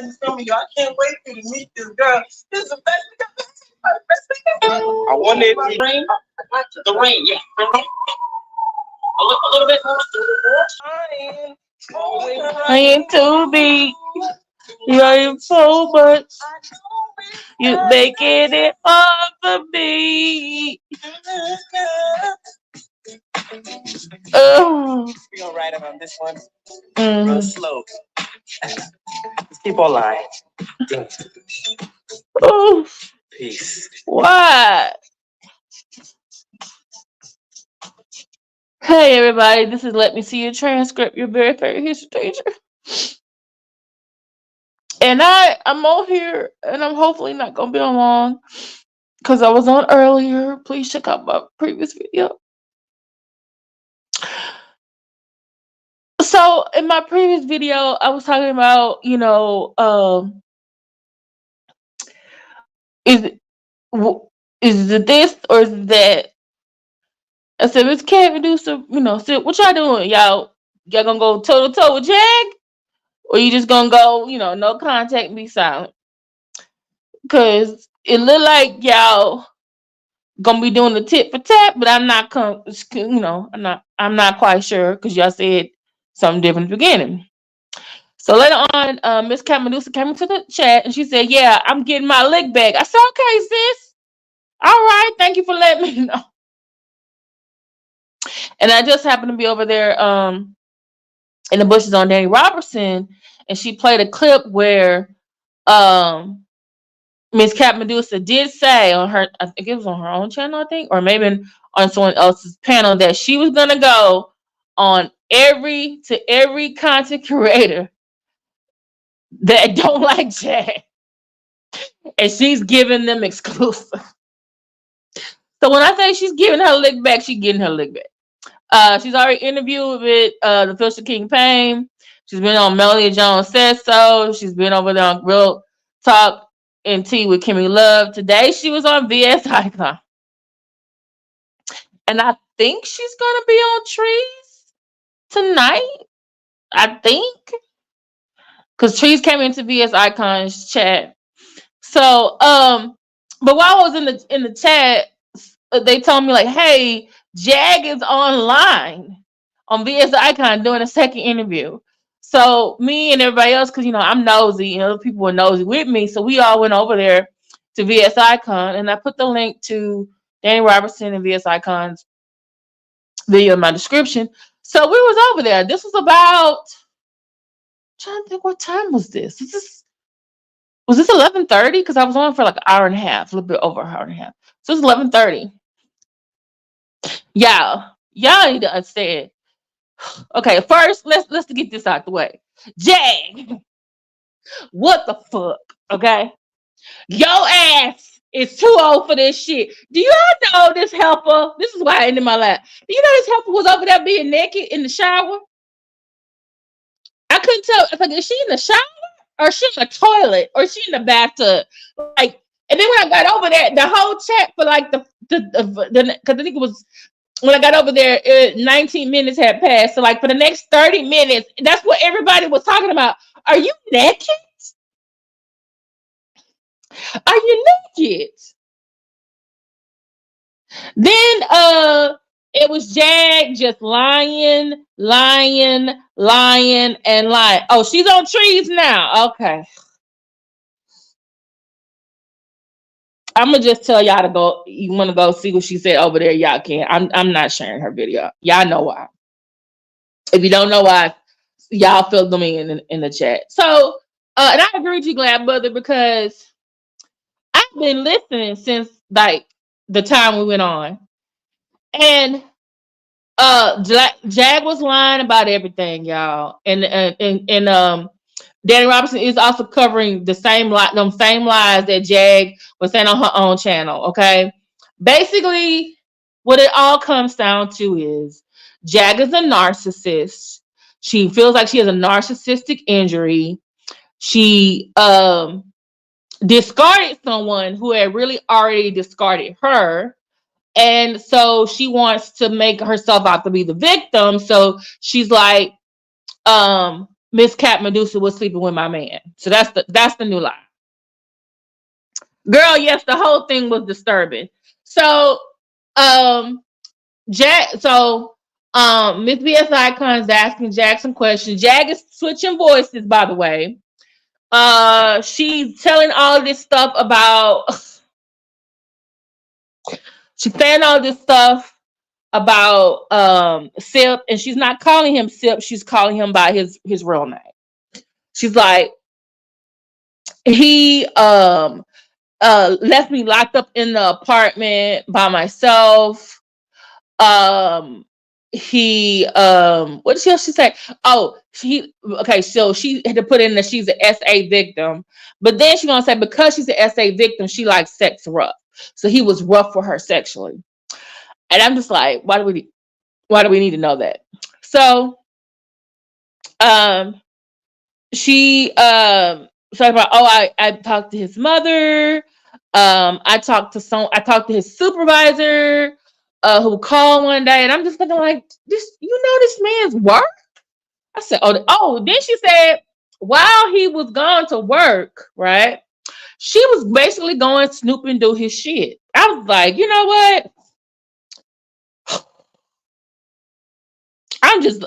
things from you. I can't wait for you to meet this girl. This is the best thing. I want it. The ring. The ring. Yeah. The ring. A little bit more. I am too big. You are so much. You making it hard for me. Oh. We're gonna ride it on this one. Real slow. Let's keep on lying. Oh. Peace. What? Hey everybody, this is Let Me See Your Transcript, your very favorite history teacher. And I'm on here, and I'm hopefully not gonna be on long because I was on earlier. Please check out my previous video. So in my previous video, I was talking about, is it this or is it that? I said, MsKatMedusa, Sipp, what y'all doing? Y'all gonna go toe to toe with Jag? Or you just gonna go, no contact and be silent? Cause it look like y'all gonna be doing the tit for tat, but I'm not I'm not quite sure because y'all said something different at the beginning. So later on, MsKatMedusa came into the chat and she said, "Yeah, I'm getting my lick back." I said, "Okay, sis. All right, thank you for letting me know." And I just happened to be over there in the bushes on Danny Robertson, and she played a clip where MsKatMedusa did say on her, I think it was on her own channel, I think, or maybe on someone else's panel, that she was gonna go on every content creator that don't like Jag, and she's giving them exclusive. So when I say she's giving her lick back, she's getting her lick back. She's already interviewed with the Fisher King Payne. She's been on Melody Jones Says So. She's been over there on Real Talk and Tea with Kimmy Love. Today she was on VS Icon. And I think she's gonna be on Trees tonight. I think. Because Trees came into VS Icon's chat. So but while I was in the chat, they told me like, hey, Jag is online on VS Icon doing a second interview. So me and everybody else, because I'm nosy and other people were nosy with me, so we all went over there to VS Icon, and I put the link to Danny Robertson and VS Icon's video in my description. So we was over there. This was about, I'm trying to think, what time was this? Was this 11:30? Because I was on for like an hour and a half, a little bit over an hour and a half. So it was 11:30. Y'all need to understand. Okay, first let's get this out the way. Jag, what the fuck? Okay, your ass is too old for this shit. Do you all know this helper? This is why I ended my life. Do you know this helper was over there being naked in the shower? I couldn't tell. It's like, is she in the shower or is she in the toilet or is she in the bathtub? Like, and then when I got over there, the whole chat for like the because I think it was. When I got over there, 19 minutes had passed. So, like, for the next 30 minutes, that's what everybody was talking about. Are you naked? Are you naked? Then, it was Jag just lying. Oh, she's on Trees now. Okay. I'm gonna just tell y'all to go. You want to go see what she said over there? Y'all can. I'm not sharing her video. Y'all know why. If you don't know why, y'all fill them in the chat. So, and I agree with you, Glad Mother, because I've been listening since like the time we went on, and Jag was lying about everything, y'all, and Danny Robertson is also covering them same lies that Jag was saying on her own channel. Okay, basically, what it all comes down to is Jag is a narcissist. She feels like she has a narcissistic injury. She discarded someone who had really already discarded her. And so she wants to make herself out to be the victim. So she's like, MsKatMedusa was sleeping with my man. So that's the new lie. Girl, yes, the whole thing was disturbing. So Miss BS Icon is asking Jack some questions. Jag is switching voices, by the way. She's telling all this stuff about she's saying all this stuff about Sipp, and she's not calling him Sipp, she's calling him by his real name. She's like, he left me locked up in the apartment by myself. He what did she say? Oh, so she had to put in that she's an SA victim, but then she's gonna say because she's an SA victim, she likes sex rough. So he was rough for her sexually. And I'm just like, why do we need to know that? So she talked about, I talked to his mother. I talked to his supervisor who called one day, and I'm just looking like, this man's work. I said, then she said while he was gone to work, right, she was basically going snooping through his shit. I was like, you know what, I'm just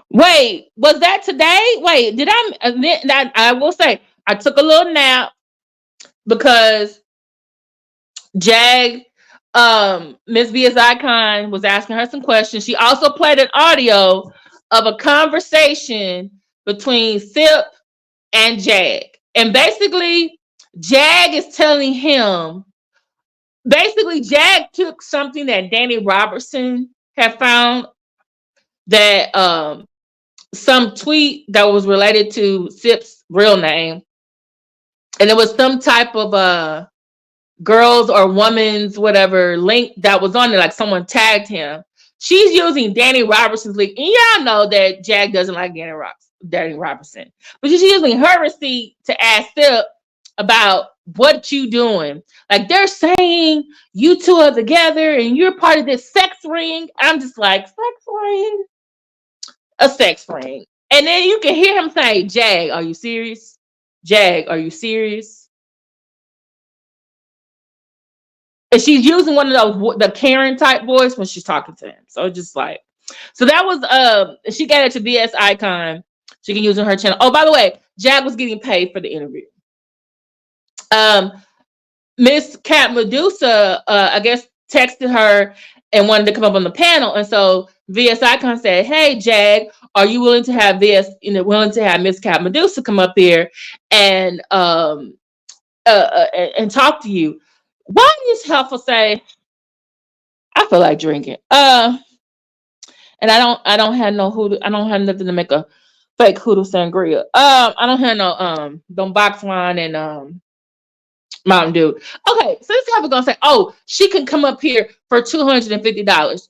Wait, was that today? Wait, did I will say I took a little nap because Jag, Miss Via's Icon was asking her some questions. She also played an audio of a conversation between Sipp and Jag. And basically, Jag is telling him, Jag took something that Danny Robertson had found, that some tweet that was related to Sipp's real name. And it was some type of girls or woman's whatever link that was on it, like someone tagged him. She's using Danny Robertson's link. And y'all know that Jag doesn't like Danny Robertson. But she's using her receipt to ask Sipp about what you doing. Like, they're saying you two are together and you're part of this sex ring. I'm just like, sex ring? A sex ring. And then you can hear him say, Jag, are you serious? Jag, are you serious? And she's using one of those, the Karen type voice when she's talking to him. So just like, so that was, she got it to BS Icon. She can use on her channel. Oh, by the way, Jag was getting paid for the interview. MsKatMedusa, I guess, texted her and wanted to come up on the panel. And so VS Icon said, hey, Jag, are you willing to have MsKatMedusa come up here and talk to you? Why does Helpful say, I feel like drinking? And I don't have nothing to make a fake hoodoo sangria. I don't have no them box wine and Mountain Dew. Okay, so this guy was gonna say, oh, she can come up here for $250.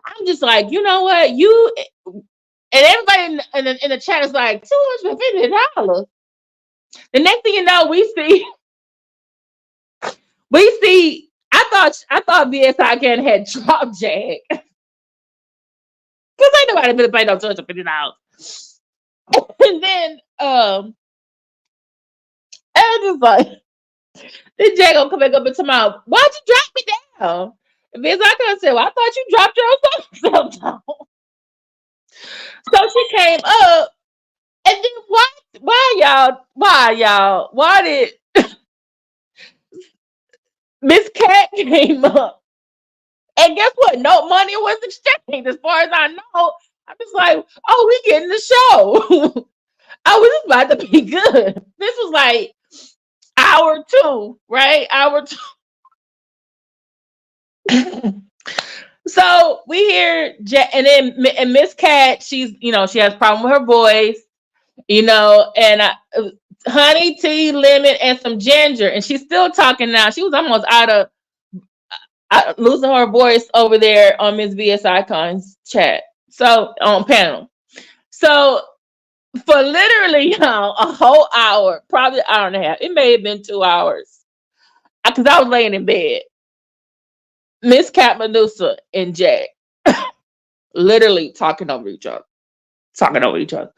I'm just like, you know what? You and everybody in the chat is like, $250. The next thing you know, we see. I thought BSI Icon had dropped Jag because ain't nobody been paying no $250. And then and just like, then Jag gonna come back up and tell me, why'd you drop me down? And BSI Icon said, well, I thought you dropped yourself down. So she came up, and then why did Miss Cat came up? And guess what? No money was exchanged. As far as I know, I'm just like, oh, we getting the show. Oh, this is about to be good. This was like hour 2, right? Hour 2. So we hear, and then Miss Cat, she's, she has a problem with her voice, and honey, tea, lemon, and some ginger, and she's still talking now. She was almost out of losing her voice over there on Miss VS Icon's chat. So on panel. So for literally, y'all, a whole hour, probably an hour and a half. It may have been 2 hours because I was laying in bed. MsKatMedusa and Jack literally talking over each other, talking over each other.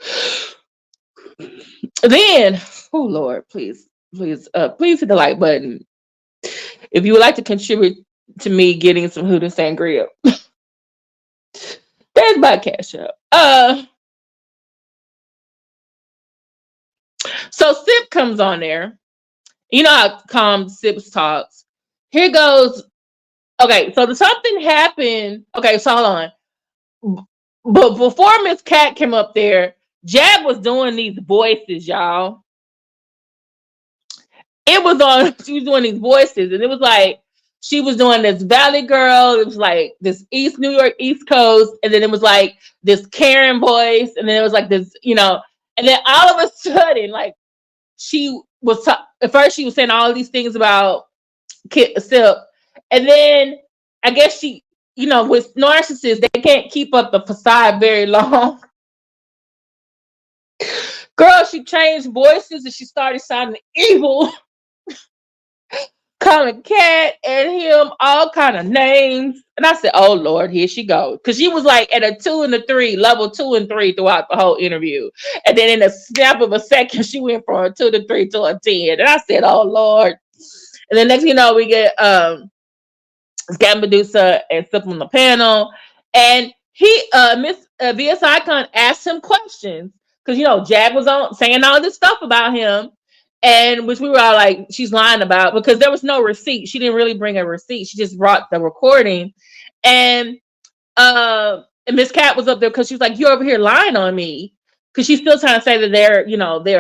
Then, oh Lord, please hit the like button if you would like to contribute to me getting some Hoot and Sangria. There's my cash up. So Sip comes on there. You know how calm Sips talks. Here goes. Okay, so something happened. Okay, so hold on. But before Miss Cat came up there, Jag was doing these voices, y'all. It was on, she was doing these voices, and it was like she was doing this Valley Girl, it was like this East New York, East Coast, and then it was like this Karen voice, and then it was like this, and then all of a sudden, like she was at first she was saying all these things about Sip, and then I guess she, with narcissists, they can't keep up the facade very long. Girl, she changed voices and she started sounding evil. Calling Cat and him all kind of names. And I said, oh Lord, here she goes. Because she was like at a 2 and a 3, level 2 and 3 throughout the whole interview. And then in a snap of a second, she went from a 2 to 3 to a 10. And I said, oh Lord. And then next thing you know, we get MsKatMedusa and Sipp on the panel. And he Miss VS Icon asked him questions. Because Jag was on saying all this stuff about him. And which we were all like, she's lying about, because there was no receipt. She didn't really bring a receipt. She just brought the recording. And Miss Cat was up there because she was like, you're over here lying on me. Because she's still trying to say that they're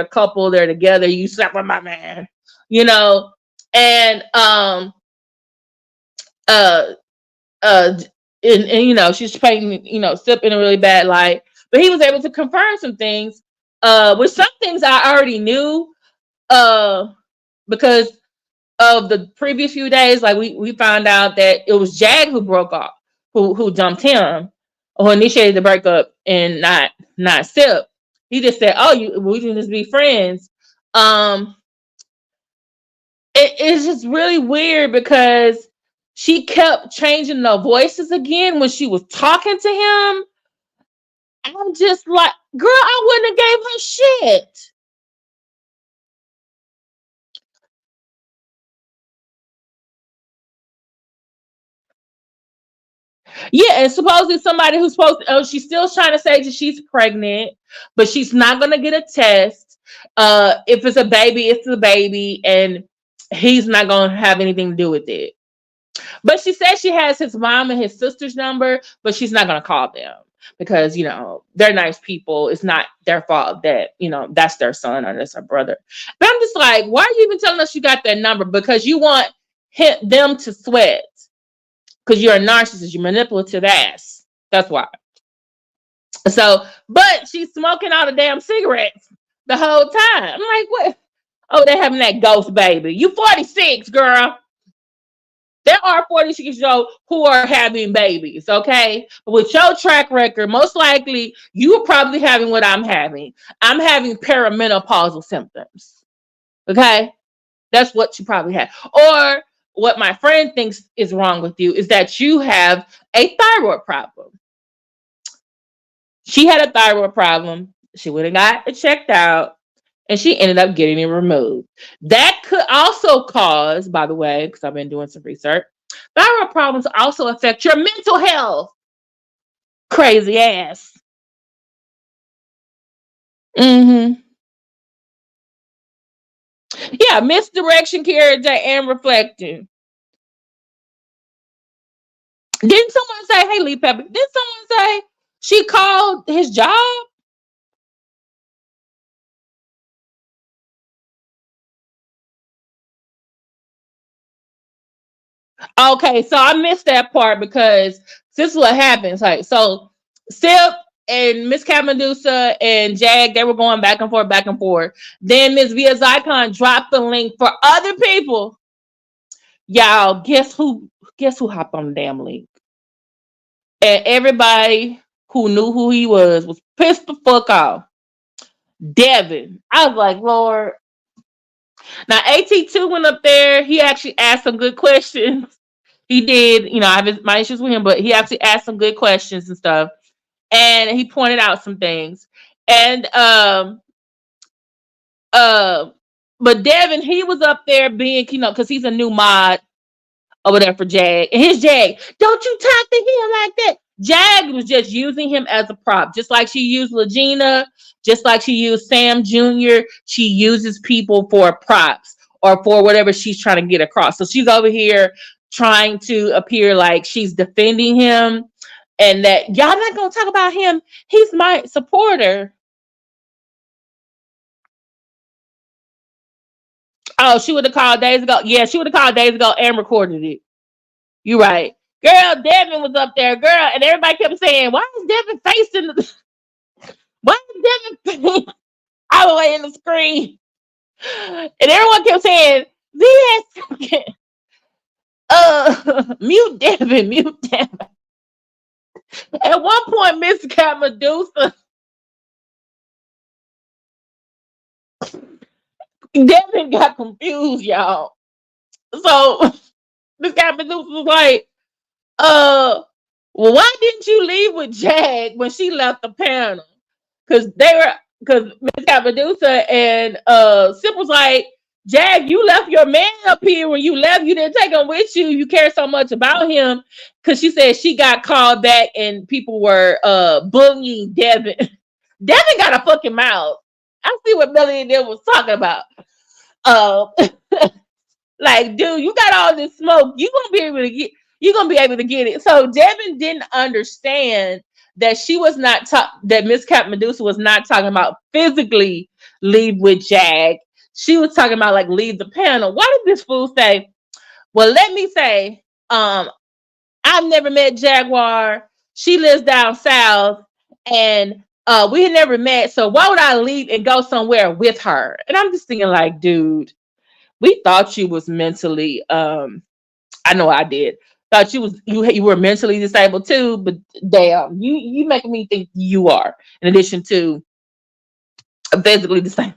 a couple, they're together, you slept with my man. And she's painting, Sipp in a really bad light. But he was able to confirm some things. With some things I already knew. Because of the previous few days, like we found out that it was Jag who broke off, who dumped him, who initiated the breakup, and not Sipp. He just said, "Oh, we can just be friends." It's just really weird because she kept changing the voices again when she was talking to him. I'm just like, girl, I wouldn't have gave her shit. Yeah, and supposedly somebody who's supposed to, she's still trying to say that she's pregnant, but she's not going to get a test. If it's a baby, it's a baby, and he's not going to have anything to do with it. But she says she has his mom and his sister's number, but she's not going to call them because, they're nice people. It's not their fault that, that's their son or that's her brother. But I'm just like, why are you even telling us you got that number? Because you want them to sweat. Because you're a narcissist, you're manipulative ass. That's why. So, but she's smoking all the damn cigarettes the whole time. I'm like, what? Oh, they're having that ghost baby. You 46, girl. There are 46-year-olds who are having babies, okay? But with your track record, most likely you are probably having what I'm having. I'm having perimenopausal symptoms, okay? That's what you probably have. Or what my friend thinks is wrong with you is that you have a thyroid problem. She had a thyroid problem. She went and got it checked out, and she ended up getting it removed. That could also cause, by the way, because I've been doing some research, thyroid problems also affect your mental health. Crazy ass. Mm-hmm. Yeah, misdirection, carriage, and reflecting. Didn't someone say, hey, Lee Pepper, didn't someone say she called his job? Okay, so I missed that part because this is what happens. Like, so Sip and MsKatMedusa and Jag, they were going back and forth, back and forth. Then Miss Via Zycon dropped the link for other people. Y'all, guess who hopped on the damn link? And everybody who knew who he was pissed the fuck off. Devon. I was like, Lord. Now AT2 went up there. He actually asked some good questions. He did, I have my issues with him, but he actually asked some good questions and stuff. And he pointed out some things. And but Devon, he was up there being, because he's a new mod or whatever for Jag. And his Jag, don't you talk to him like that. Jag was just using him as a prop, just like she used Legina, just like she used Sam Jr. She uses people for props or for whatever she's trying to get across. So she's over here trying to appear like she's defending him and that y'all not going to talk about him. He's my supporter. Oh, she would have called days ago. Yeah, she would have called days ago and recorded it. You're right. Girl, Devon was up there, girl, and everybody kept saying, why is Devon facing the... Why is Devon all the way in the screen? And everyone kept saying, mute Devon, mute Devon. At one point, MsKatMedusa, Devon got confused, y'all. So MsKatMedusa was like, well, why didn't you leave with Jag when she left the panel? Because MsKatMedusa and Sipp was like, Jag, you left your man up here. When you left, you didn't take him with you. You care so much about him. Because she said she got called back and people were bullying Devon. Devon got a fucking mouth. I see what Melanie and them was talking about. Like, dude, you got all this smoke. You're gonna be able to get it. So Devon didn't understand that she was not that MsKatMedusa was not talking about physically leave with Jag. She was talking about like leave the panel. Why did this fool say, well, let me say, I've never met Jaguar. She lives down south and we had never met. So why would I leave and go somewhere with her? And I'm just thinking like, dude, we thought you was mentally, I know I did. Thought you were mentally disabled too, but damn, you making me think you are, in addition to physically disabled.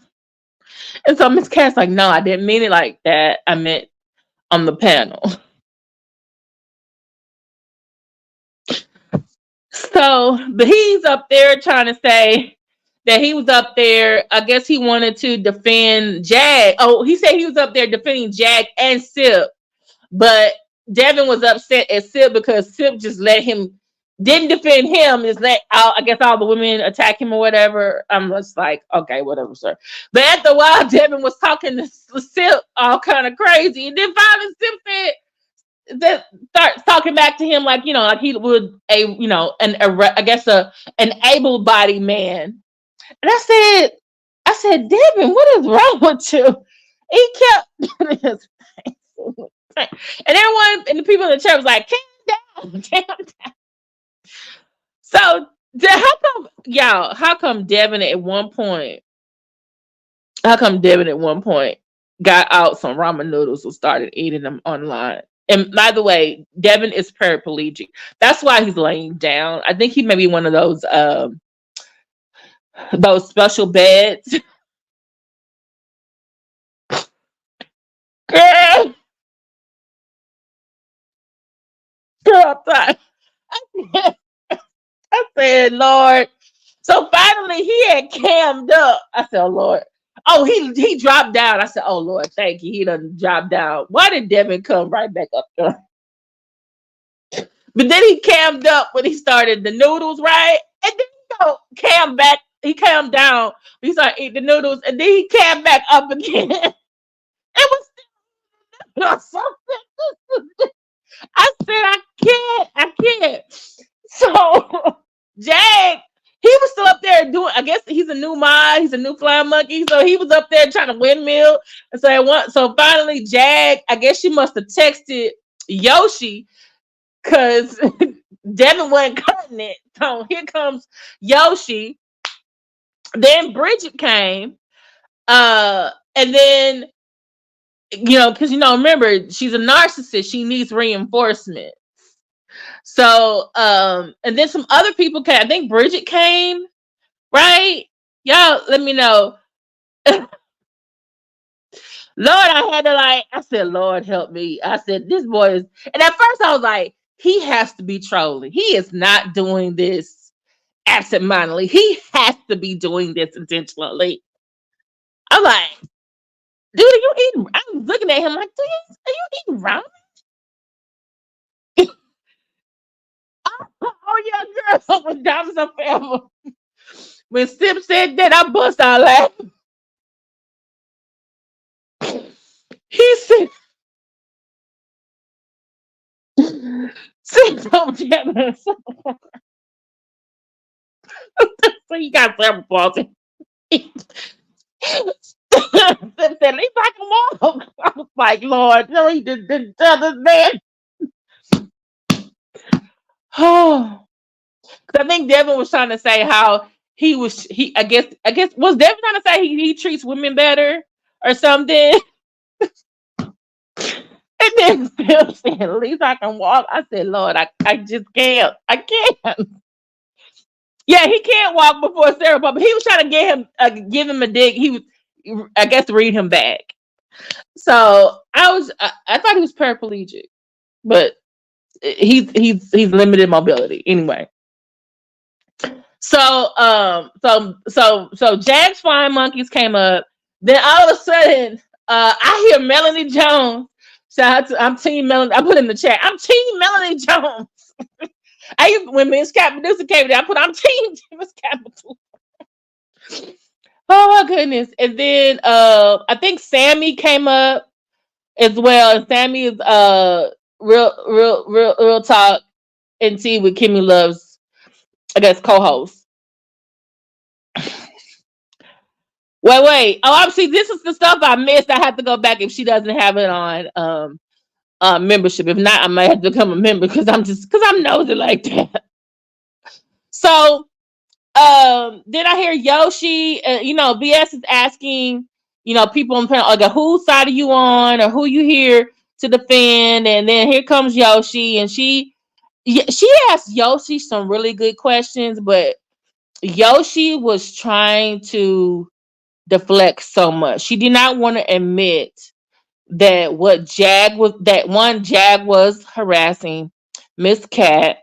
And so Miss Cat's like, no, I didn't mean it like that. I meant on the panel. So, but he's up there trying to say that he was up there. I guess he wanted to defend Jag. Oh, he said he was up there defending Jag and Sipp, but Devon was upset at Sipp because Sipp just didn't defend him, just let I guess all the women attack him or whatever. I'm just like, okay, whatever, sir. But after a while, Devon was talking to Sipp all kind of crazy. And then finally Sipp said that starts talking back to him like, like he would an able-bodied man. And I said, Devon, what is wrong with you? He kept doing his face. And everyone and the people in the church was like, calm down. So how come Devon at one point got out some ramen noodles and started eating them online? And by the way, Devon is paraplegic. That's why he's laying down. I think he may be one of those special beds. Girl, I said, Lord. So finally he had cammed up. I said, oh, Lord. Oh, he dropped down. I said, oh, Lord, thank you. He done dropped down. Why did Devon come right back up there? But then he cammed up when he started the noodles, right? And then he cammed down. He started eating the noodles, and then he cammed back up again. It was something. I said, I can't. So Jag, he was still up there doing, I guess he's a new mod, he's a new flying monkey. So he was up there trying to windmill. And so finally Jag, I guess she must have texted Yoshi because Devon wasn't cutting it. So here comes Yoshi. Then Bridget came. And then, because remember, she's a narcissist. She needs reinforcement. So, and then some other people came. I think Bridget came, right? Y'all let me know. Lord, I had to I said, Lord, help me. I said, this boy is, and at first I was like, he has to be trolling. He is not doing this absentmindedly. He has to be doing this intentionally. I'm like, dude, are you eating? I'm looking at him like, are you eating ramen? Oh yeah, girl, with diamonds up forever. When Sipp said that, I bust out laughing. He said, Sipp told Devon. So he got several faults. Sipp said, at least I can walk. I was like, Lord, no, he didn't tell this man. Oh, I think Devon was trying to say how I guess was Devon trying to say he treats women better or something. And then Phil said, at least I can walk. I said, Lord, I just can't. I can't. Yeah, he can't walk before Sarah, but he was trying to give him a dig. He was, I guess, to read him back. So I thought he was paraplegic, but he's limited mobility anyway. So Jag's Flying Monkeys came up. Then all of a sudden, I hear Melanie Jones. Shout out to I'm Team Melanie. I put in the chat. I'm Team Melanie Jones. When MsKatMedusa came there, I'm Team MsKatMedusa. Oh my goodness! And then I think Sammy came up as well. And Sammy is real talk and tea with Kimmy Love's, I guess, co-host. Wait. Oh, see, this is the stuff I missed. I have to go back if she doesn't have it on membership. If not, I might have to become a member because I'm nosy like that. So then I hear Yoshi, BS is asking, people on the panel, like, whose side are you on or who you here to defend? And then here comes Yoshi, and she asked Yoshi some really good questions, but Yoshi was trying to deflect so much. She did not want to admit that Jag was harassing Miss Cat,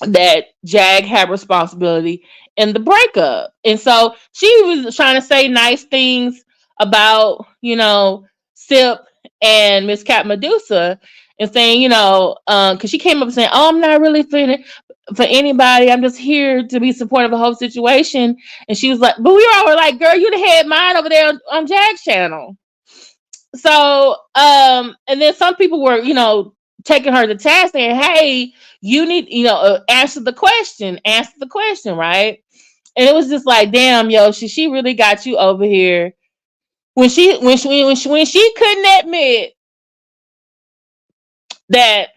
that Jag had responsibility in the breakup. And so she was trying to say nice things about, Sipp and MsKatMedusa, and saying, because she came up saying, oh, I'm not really feeling for anybody. I'm just here to be supportive of the whole situation. And she was like, but we all were like, girl, you the head mind over there on Jag's channel. So, and then some people were, taking her to task saying, hey, you need, answer the question, right? And it was just like, damn, she really got you over here. When she couldn't admit that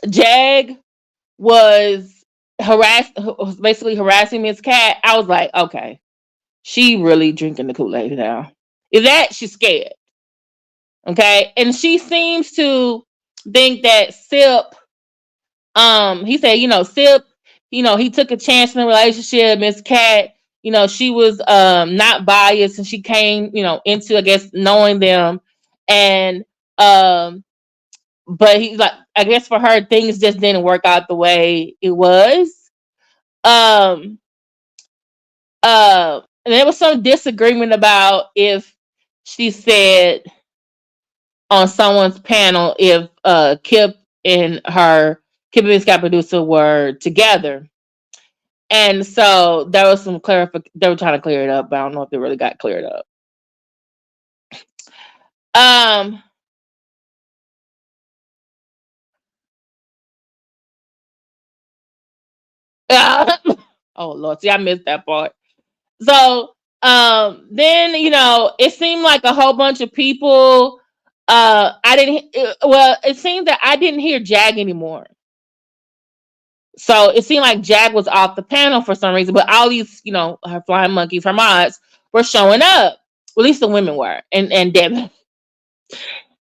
Jag was basically harassing Miss Cat, I was like, okay, she really drinking the Kool-Aid now. Is that she's scared? Okay, and she seems to think that Sipp, he said, Sipp, he took a chance in the relationship. Miss Cat, she was not biased, and she came, into, I guess, knowing them, and but he's like, I guess for her, things just didn't work out the way it was. And there was some disagreement about if she said on someone's panel if Kip and MsKatMedusa were together. And so there was some clarification. They were trying to clear it up, but I don't know if it really got cleared up. Oh Lord, see, I missed that part. So then it seemed like a whole bunch of people. It seemed that I didn't hear Jag anymore. So it seemed like Jag was off the panel for some reason, but all these, her flying monkeys, her mods were showing up. Well, at least the women were, and Devon.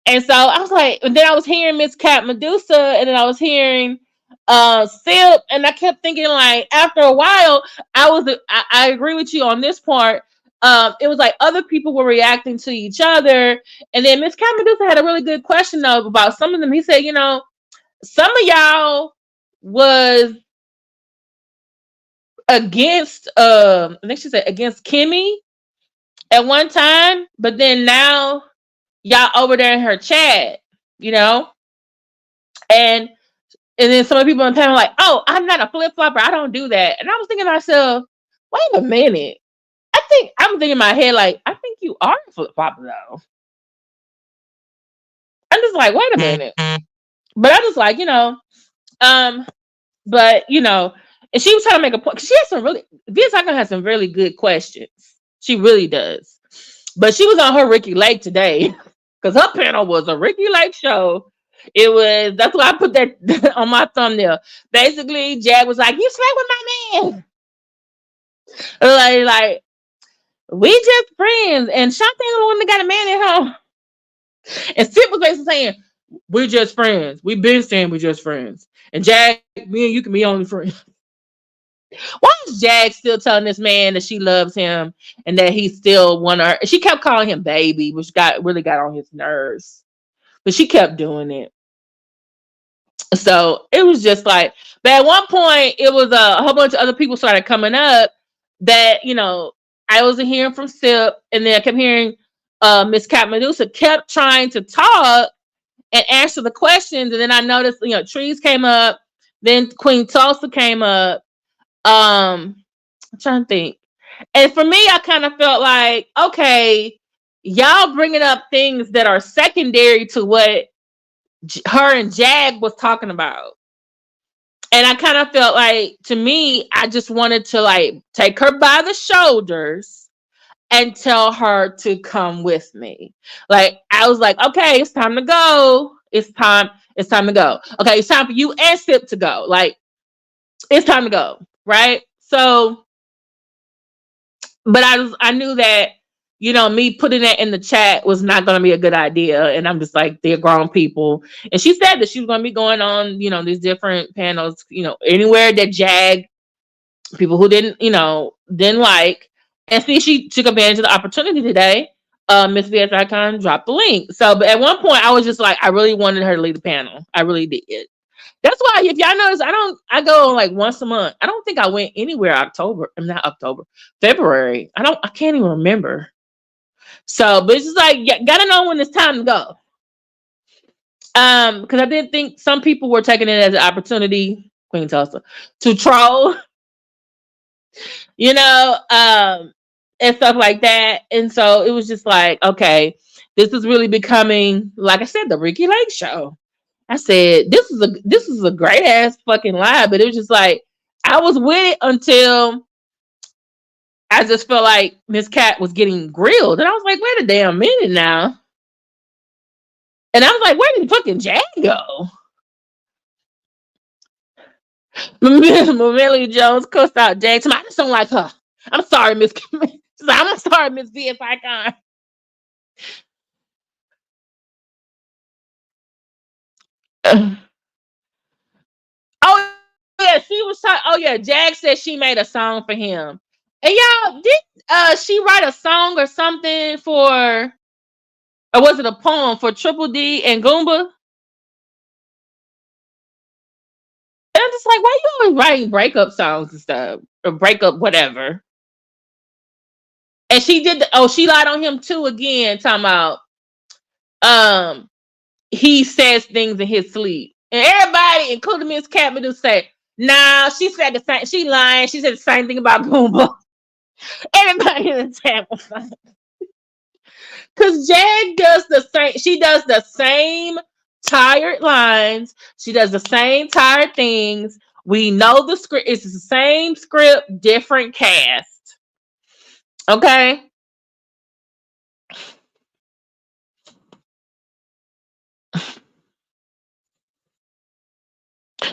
And so I was like, and then I was hearing MsKatMedusa, and then I was hearing Sip, and I kept thinking like after a while, I agree with you on this part. It was like other people were reacting to each other, and then MsKatMedusa had a really good question though about some of them. He said, some of y'all was against I think she said against Kimmy at one time, but then now y'all over there in her chat, and then some of the people in the panel like, oh, I'm not a flip-flopper, I don't do that. And I was thinking to myself, wait a minute. I'm thinking in my head, like, I think you are a flip-flopper though. I'm just like, wait a minute. But I was like, but and she was trying to make a point. She has Vietaka has some really good questions. She really does. But she was on her Ricky Lake today because her panel was a Ricky Lake show. That's why I put that on my thumbnail. Basically, Jag was like, you slept with my man. Like, we just friends. And Shantae the one that got a man at home. And Sip was basically saying, we're just friends. We've been saying we're just friends. And Jag, me and you can be only friends. Why is Jag still telling this man that she loves him and that he still want her? She kept calling him baby, which really got on his nerves. But she kept doing it. So it was just like, but at one point, it was a whole bunch of other people started coming up that, I wasn't hearing from Sip. And then I kept hearing MsKatMedusa kept trying to talk and answer the questions. And then I noticed, Trees came up. Then Queen Tulsa came up. I'm trying to think. And for me, I kind of felt like, okay, y'all bringing up things that are secondary to what her and Jag was talking about. And I kind of felt like, to me, I just wanted to like take her by the shoulders and tell her to come with me. Like, I was like, okay, it's time to go. It's time to go. Okay, it's time for you and Sip to go. Like, it's time to go. Right? So, but I knew that, me putting that in the chat was not going to be a good idea. And I'm just like, they're grown people. And she said that she was going to be going on, these different panels, anywhere that Jag, people who didn't like. And see, she took advantage of the opportunity today. Miss VS Icon dropped the link. So, but at one point I was just like, I really wanted her to lead the panel. I really did. That's why, if y'all notice, I go like once a month. I don't think I went anywhere February. I can't even remember. So, but it's just like, you gotta know when it's time to go. Because I did think some people were taking it as an opportunity, Queen Tulsa, to troll, and stuff like that. And so it was just like, okay, this is really becoming, like I said, the Ricky Lake show. I said, this is a great ass fucking lie, but it was just like, I was with it until I just felt like Miss Cat was getting grilled. And I was like, wait a damn minute now. And I was like, where did fucking Jag go? Mamelia Jones cussed out Jag. I just don't like her. I'm sorry, Miss. I'm sorry, Miss VS Icon. Oh yeah, she was talking. Oh yeah, Jag said she made a song for him. And y'all, did she write a song or something for, or was it a poem for Triple D and Goomba? And I'm just like, why you always writing breakup songs and stuff, or breakup whatever? And she did. She lied on him too again, talking about he says things in his sleep, and everybody, including MsKatMedusa, say, nah, she said the same. She lying. She said the same thing about Goomba. Everybody in the chat was like, because Jag does the same. She does the same tired lines. She does the same tired things. We know the script. It's the same script, different cast. Okay.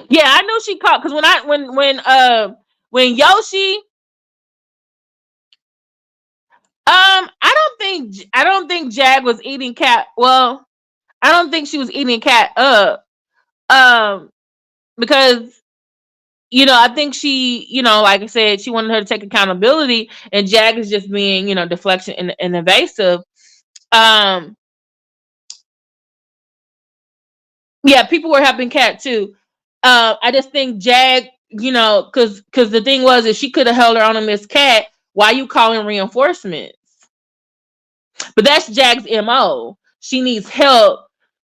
Yeah, I knew she caught, because when Yoshi, I don't think Jag was eating Cat. Well, I don't think she was eating Cat up. Because I think she, like I said, she wanted her to take accountability, and Jag is just being, deflection and evasive. Yeah, people were helping Kat too. I just think Jag, because the thing was, if she could have held her on to Miss Cat, why you calling reinforcements? But that's Jag's MO. She needs help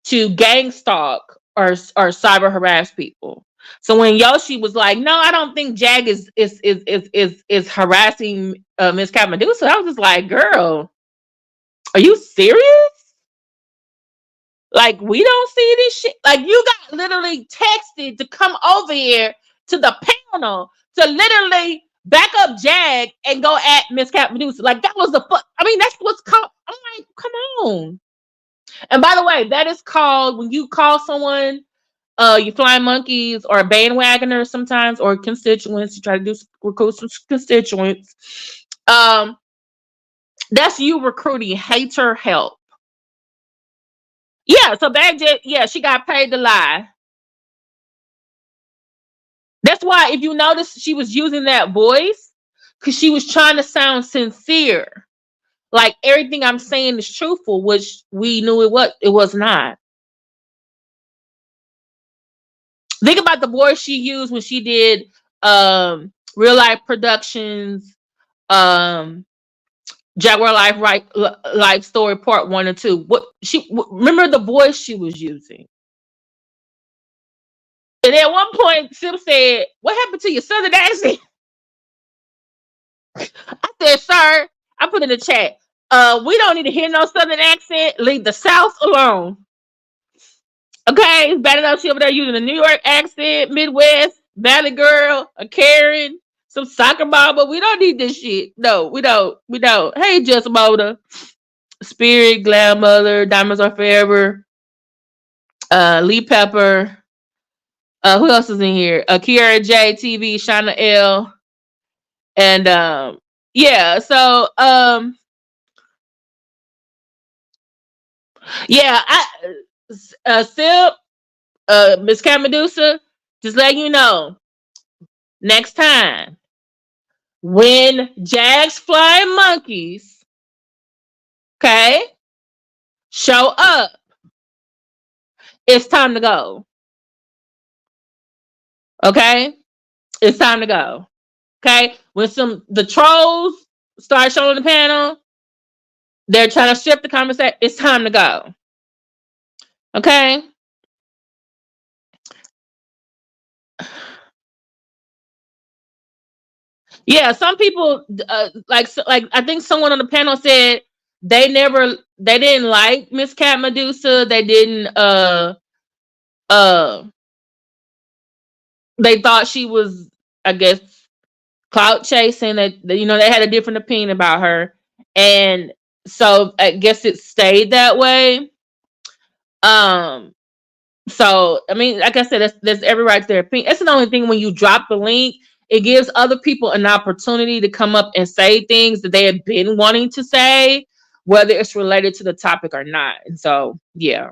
to gang stalk or cyber harass people. So when Yoshi was like, "No, I don't think Jag is harassing MsKatMedusa," I was just like, "Girl, are you serious? Like, we don't see this shit. Like, you got literally texted to come over here to the panel to literally back up Jag and go at MsKatMedusa. Like, that was the fuck. I mean, that's what's called. I'm like, come on." And by the way, that is called, when you call someone, you flying monkeys or a bandwagoner sometimes, or constituents. You try to recruit some constituents. That's you recruiting hater help. Yeah, so she got paid to lie. That's why, if you notice, she was using that voice because she was trying to sound sincere. Like, everything I'm saying is truthful, which we knew it was not. Think about the voice she used when she did Real Life Productions, Jaguar Life Story Part 1 and 2. Remember the voice she was using? And at one point, Sipp said, "What happened to your southern accent?" I said, "Sir," I put in the chat, "we don't need to hear no southern accent. Leave the South alone." Okay, it's bad enough she over there using a New York accent, Midwest, Valley Girl, a Karen, some soccer mom, but we don't need this shit. No, we don't. We don't. Hey, Just Moda, Spirit, Glam Mother, Diamonds Are Forever, Lee Pepper. Who else is in here? Kiara J, TV, Shauna L, and yeah. So yeah, Sipp, MsKatMedusa, just letting you know, next time when Jag's flying monkeys, okay, show up, it's time to go. Okay, it's time to go. Okay, when the trolls start showing the panel, they're trying to shift the conversation. It's time to go. Okay. Yeah, some people like I think someone on the panel said they didn't like MsKatMedusa. They didn't uh they thought she was, I guess, clout chasing. That they had a different opinion about her, and so I guess it stayed that way. So I mean, like I said, that's every right to their opinion. That's the only thing, when you drop the link, it gives other people an opportunity to come up and say things that they have been wanting to say, whether it's related to the topic or not. And so, yeah.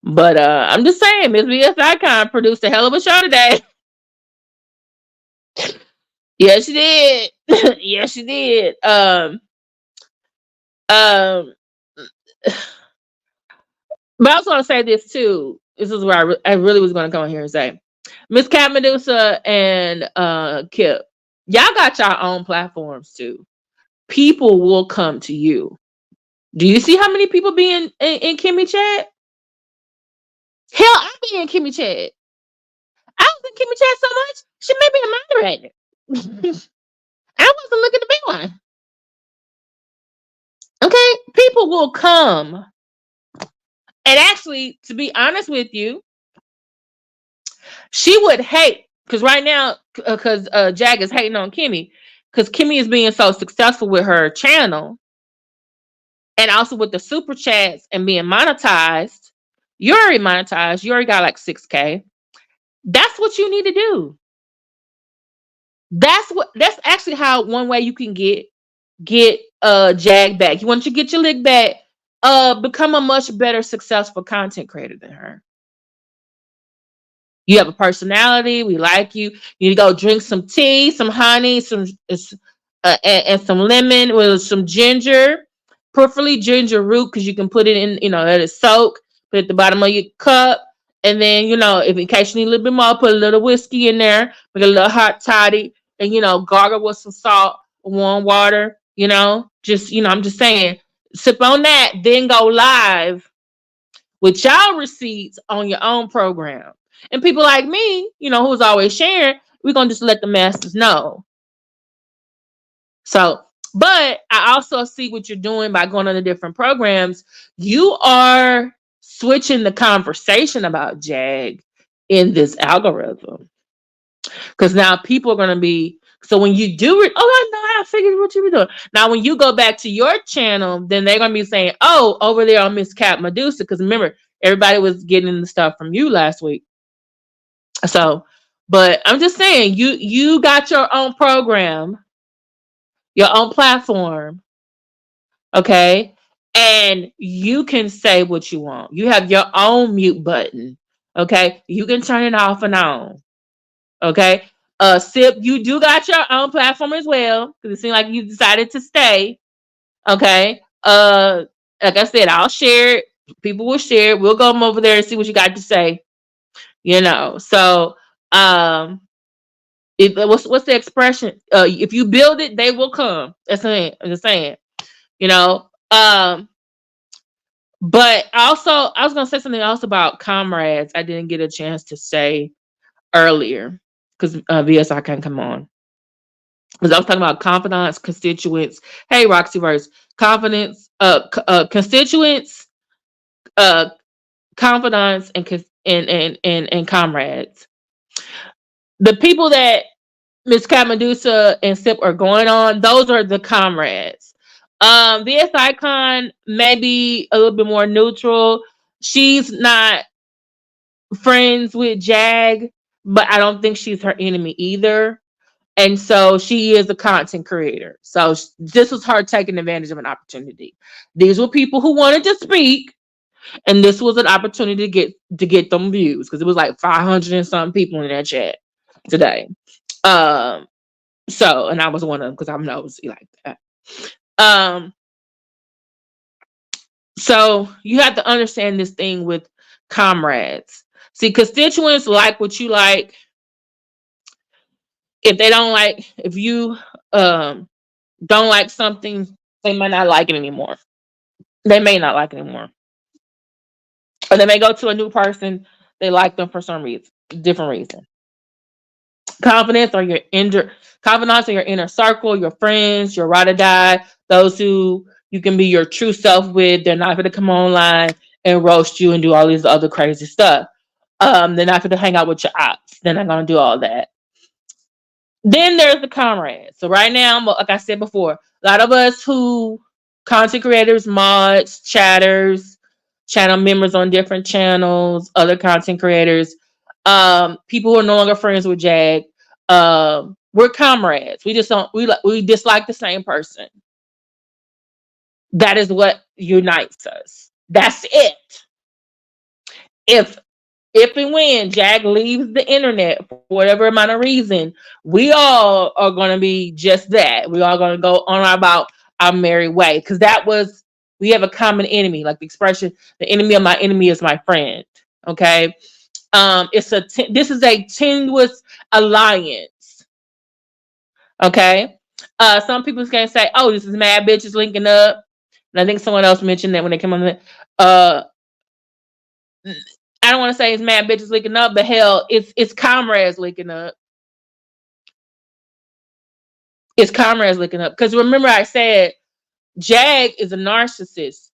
But I'm just saying, Miss BS Icon produced a hell of a show today. Yes, she did. Yes, she did. Um, but I was gonna say this too. This is where I really was gonna come in here and say, MsKatMedusa and Kip, y'all got your own platforms too. People will come to you. Do you see how many people be in Kimmy chat? Hell, I be in Kimmy chat. I was in Kimmy chat so much, she may be a moderator. I wasn't looking to be one. Okay, people will come. And actually, to be honest with you, she would hate, because right now, because Jag is hating on Kimmy, because Kimmy is being so successful with her channel, and also with the super chats and being monetized. You're already monetized. You already got like 6K. That's what you need to do. That's actually how one way you can get Jag back. You want to get your lick back, become a much better successful content creator than her. You have a personality. We like you. You need to go drink some tea, some honey, and some lemon with some ginger, preferably ginger root, because you can put it in, let it soak. Put it at the bottom of your cup, and then if in case you need a little bit more, put a little whiskey in there, make a little hot toddy, and gargle with some salt, warm water. I'm just saying, sip on that, then go live with y'all receipts on your own program. And people like me, who's always sharing, we're going to just let the masses know. So, but I also see what you're doing by going on the different programs. You are switching the conversation about Jag in this algorithm. Because now people are going to be, so when you do it, I know, I figured what you were doing. Now, when you go back to your channel, then they're going to be saying, oh, over there on MsKatMedusa, because remember, everybody was getting the stuff from you last week. So, but I'm just saying, you got your own program, your own platform, okay? And you can say what you want. You have your own mute button, okay? You can turn it off and on, okay? Sipp, you do got your own platform as well, because it seemed like you decided to stay, okay? Like I said, I'll share it. People will share it. We'll go over there and see what you got to say, So, what's the expression? If you build it, they will come. That's it. I'm just saying, But also, I was gonna say something else about comrades. I didn't get a chance to say earlier because VSI can't come on. Because I was talking about confidants, constituents. Hey, Roxy Verse, confidence, constituents, confidants, and comrades. The people that MsKatMedusa and Sipp are going on, those are the comrades. VS Icon may be a little bit more neutral. She's not friends with Jag, but I don't think she's her enemy either. And so she is a content creator. So this was her taking advantage of an opportunity. These were people who wanted to speak, and this was an opportunity to get them views, because it was like 500 and some people in that chat today. So, and I was one of them because I'm nosy like that. So you have to understand this thing with comrades. See, constituents like what you like. If they don't like, if you don't like something, they might not like it anymore. They may not like it anymore. Or they may go to a new person, they like them for some reason, different reason. Confidence or your inner circle, your friends, your ride or die, those who you can be your true self with. They're not going to come online and roast you and do all these other crazy stuff. They're not going to hang out with your ops. They're not going to do all that. Then there's the comrades. So right now, like I said before, a lot of us who content creators, mods, chatters, channel members on different channels, other content creators, people who are no longer friends with Jag, we're comrades. We just don't, we dislike the same person. That is what unites us. That's it. If and when Jag leaves the internet for whatever amount of reason, we all are going to be just that. We all going to go on about our merry way, because we have a common enemy, like the expression, the enemy of my enemy is my friend. Okay. This is a tenuous alliance. Okay. Some people can say, oh, this is mad bitches linking up. And I think someone else mentioned that when they came on I don't want to say it's mad bitches linking up, but hell, it's comrades linking up. It's comrades linking up. Because remember I said Jag is a narcissist.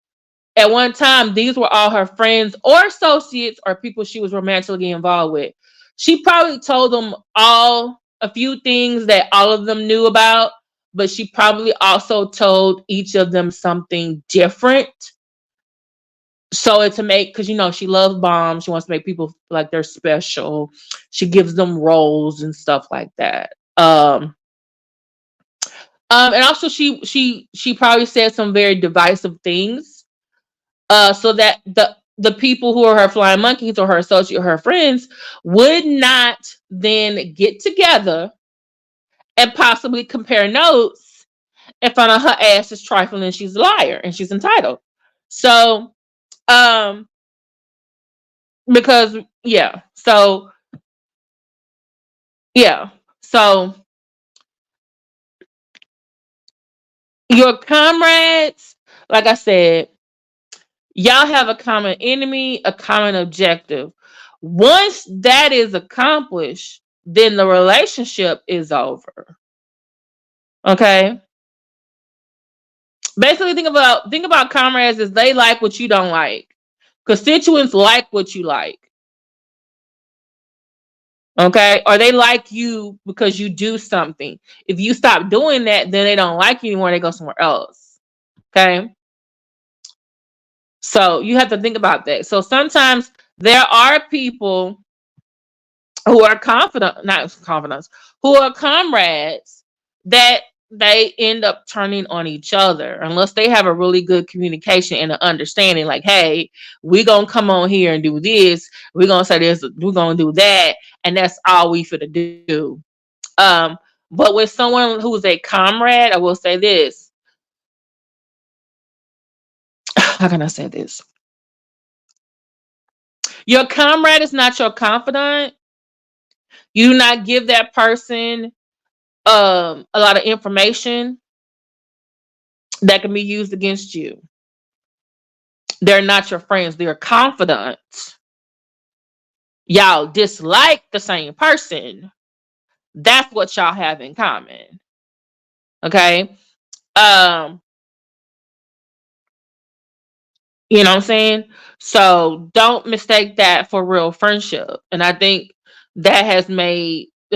At one time, these were all her friends or associates or people she was romantically involved with. She probably told them all a few things that all of them knew about, but she probably also told each of them something different. So it's to make, because she loves bombs. She wants to make people feel like they're special. She gives them roles and stuff like that. And also she probably said some very divisive things. So that the people who are her flying monkeys or her associate or her friends would not then get together and possibly compare notes and find out her ass is trifling and she's a liar and she's entitled. So, um, because yeah, so your comrades, like I said, y'all have a common enemy, a common objective. Once that is accomplished, then the relationship is over. Okay? Basically, think about comrades as they like what you don't like. Constituents like what you like. Okay? Or they like you because you do something. If you stop doing that, then they don't like you anymore, they go somewhere else. Okay? So you have to think about that. So sometimes there are people who are not confidants, who are comrades that they end up turning on each other unless they have a really good communication and an understanding. Like, hey, we're gonna come on here and do this. We're gonna say this. We're gonna do that, and that's all we finna do. Um, but with someone who's a comrade, I will say this. How can I say this? Your comrade is not your confidant. You do not give that person a lot of information that can be used against you. They're not your friends, they're confidants. Y'all dislike the same person. That's what y'all have in common. Okay? Um, you know what I'm saying? So don't mistake that for real friendship. And I think that's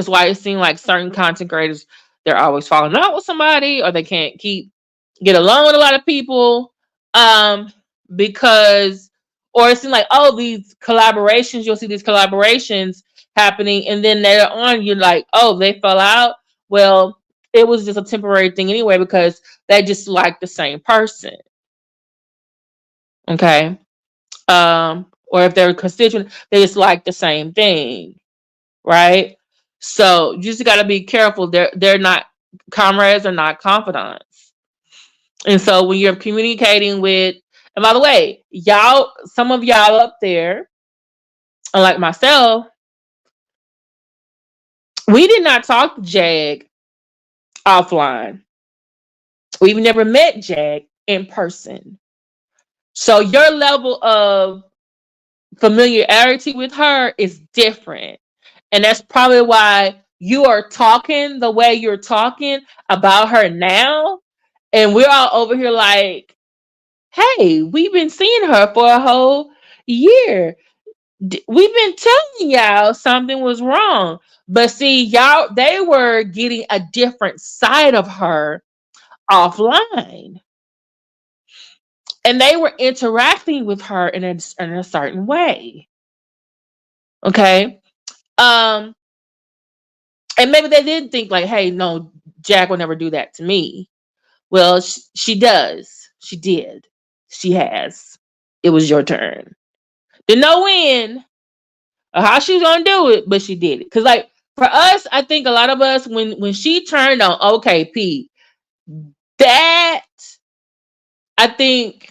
why it seems like certain content creators, they're always falling out with somebody or they can't get along with a lot of people. Um, because or it seems like, oh, these collaborations, you'll see these collaborations happening, and then later on you're like, oh, they fell out. Well, it was just a temporary thing anyway because they just like the same person. Okay. Or if they're a constituent, they just like the same thing, right? So you just got to be careful. They're not comrades, are not confidants. And so when you're communicating with, and by the way, y'all, some of y'all up there, unlike myself, we did not talk to Jag offline. We've never met Jag in person. So your level of familiarity with her is different. And that's probably why you are talking the way you're talking about her now. And we're all over here like, hey, we've been seeing her for a whole year. We've been telling y'all something was wrong. But see, y'all, they were getting a different side of her offline. And they were interacting with her in a certain way. Okay. Um, and maybe they didn't think like, hey, no, Jack will never do that to me. Well, she does. She did. She has. It was your turn. Didn't know when or how she was gonna do it, but she did it. Cause like for us, I think a lot of us when she turned on OKP, that I think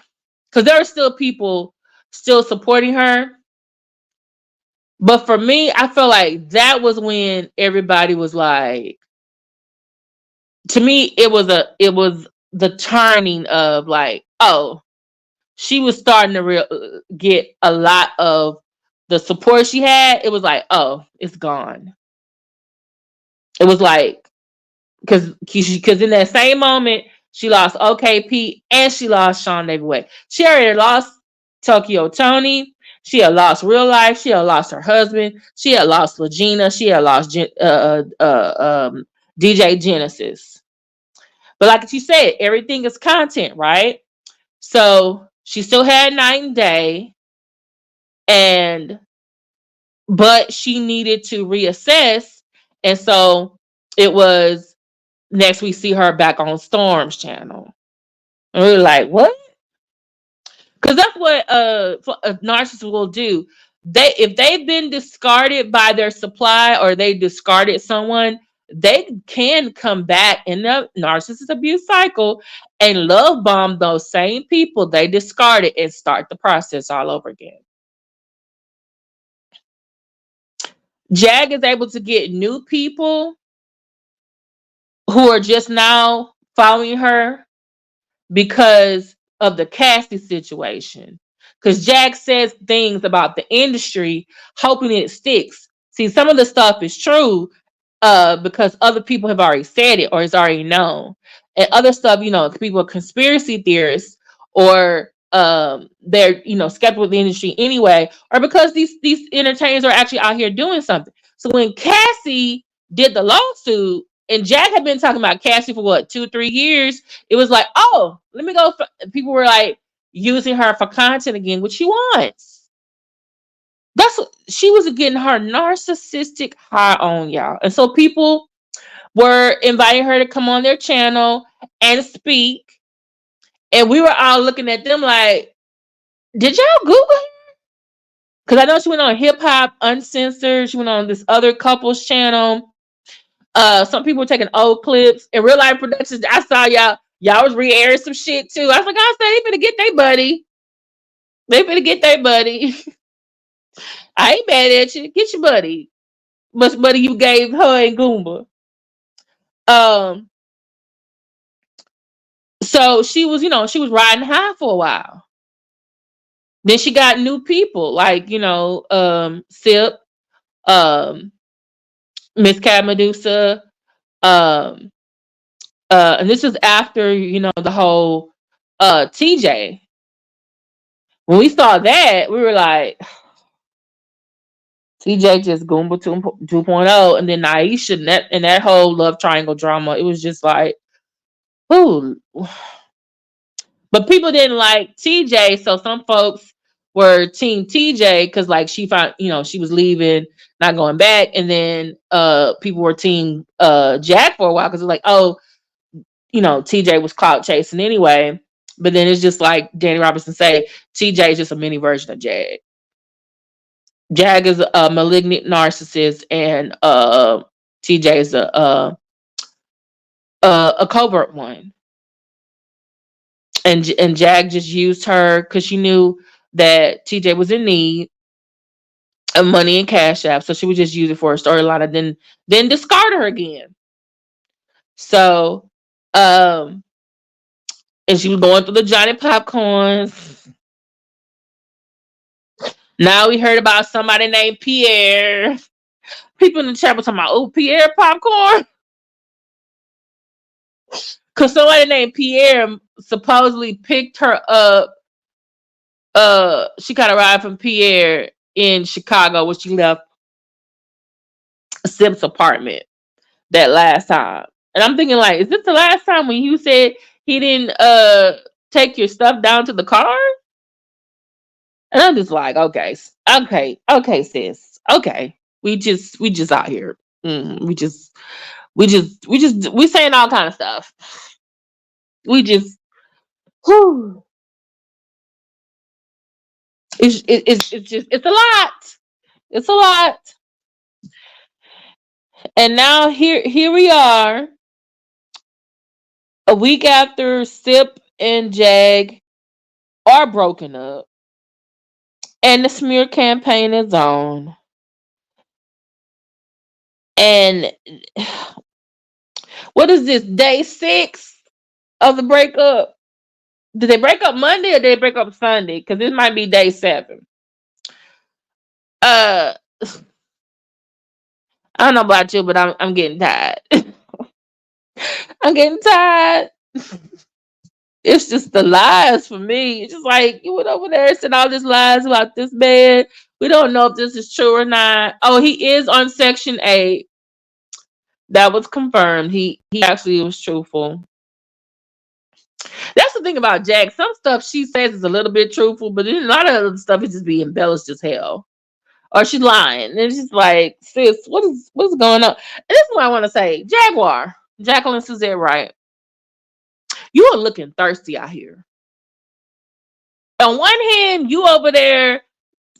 because there are still people still supporting her. But for me, I feel like that was when everybody was like, to me, it was the turning of like, oh, she was starting to get a lot of the support she had. It was like, oh, it's gone. It was like because in that same moment she lost OKP and she lost Sean David Way. She already lost Tokyo Tony. She had lost real life. She had lost her husband. She had lost Legina. She had lost DJ Genesis. But like you said, everything is content, right? So she still had night and day, and but she needed to reassess, and so it was next we see her back on Storm's channel, and we were like, what? Because that's what a narcissist will do. If they've been discarded by their supply or they discarded someone, they can come back in the narcissist abuse cycle and love bomb those same people they discarded and start the process all over again. Jag is able to get new people who are just now following her because of the Cassie situation. Because Jack says things about the industry, hoping it sticks. See, some of the stuff is true because other people have already said it or it's already known. And other stuff, people are conspiracy theorists or they're skeptical of the industry anyway, or because these entertainers are actually out here doing something. So when Cassie did the lawsuit, and Jack had been talking about Cassie for what, 2-3 years, it was like, oh, let me go. People were like using her for content again, which she wants. That's what she was getting her narcissistic high on, y'all. And so people were inviting her to come on their channel and speak. And we were all looking at them like, did y'all Google her? Because I know she went on Hip Hop Uncensored. She went on this other couple's channel. Some people were taking old clips. In Real Life Productions, I saw y'all was re-airing some shit too. I was like, I said they finna get their buddy. They finna get their buddy. I ain't mad at you. Get your buddy. Much money you gave her and Goomba. So she was, she was riding high for a while. Then she got new people like, Sipp, MsKatMedusa, and this is after, the whole TJ. When we saw that, we were like, TJ just Goomba 2.0, and then Aisha and that whole love triangle drama. It was just like, ooh. But people didn't like TJ, so some folks were team TJ because like she found, she was leaving, not going back, and then people were team Jack for a while because it's like, oh, TJ was clout chasing anyway. But then it's just like Danny Robinson say, TJ is just a mini version of Jag. Jag is a malignant narcissist, and TJ is a covert one. And Jag just used her because she knew that TJ was in need of money and cash app, so she would just use it for a storyline and then discard her again. So, and she was going through the Johnny Popcorns. Now we heard about somebody named Pierre. People in the chat were talking about, oh, Pierre Popcorn. Because somebody named Pierre supposedly picked her up. She got a ride from Pierre in Chicago when she left Sipp's apartment that last time. And I'm thinking, like, is this the last time when you said he didn't take your stuff down to the car? And I'm just like, okay, sis. Okay. We just out here. We saying all kind of stuff. We just, whew. It's a lot. It's a lot. And now here we are, a week after Sipp and Jag are broken up, and the smear campaign is on. And what is this, day 6 of the breakup? Did they break up Monday or did they break up Sunday? Because this might be day 7. I don't know about you, but I'm getting tired. I'm getting tired. It's just the lies for me. It's just like, you went over there and said all these lies about this man. We don't know if this is true or not. Oh, he is on Section 8. That was confirmed. He actually was truthful. That's the thing about Jack. Some stuff she says is a little bit truthful, but then a lot of other stuff is just be embellished as hell. Or she's lying. And it's just like, sis, what's going on? And this is what I want to say. Jaguar, Jacqueline Suzette Wright, you are looking thirsty out here. On one hand, you over there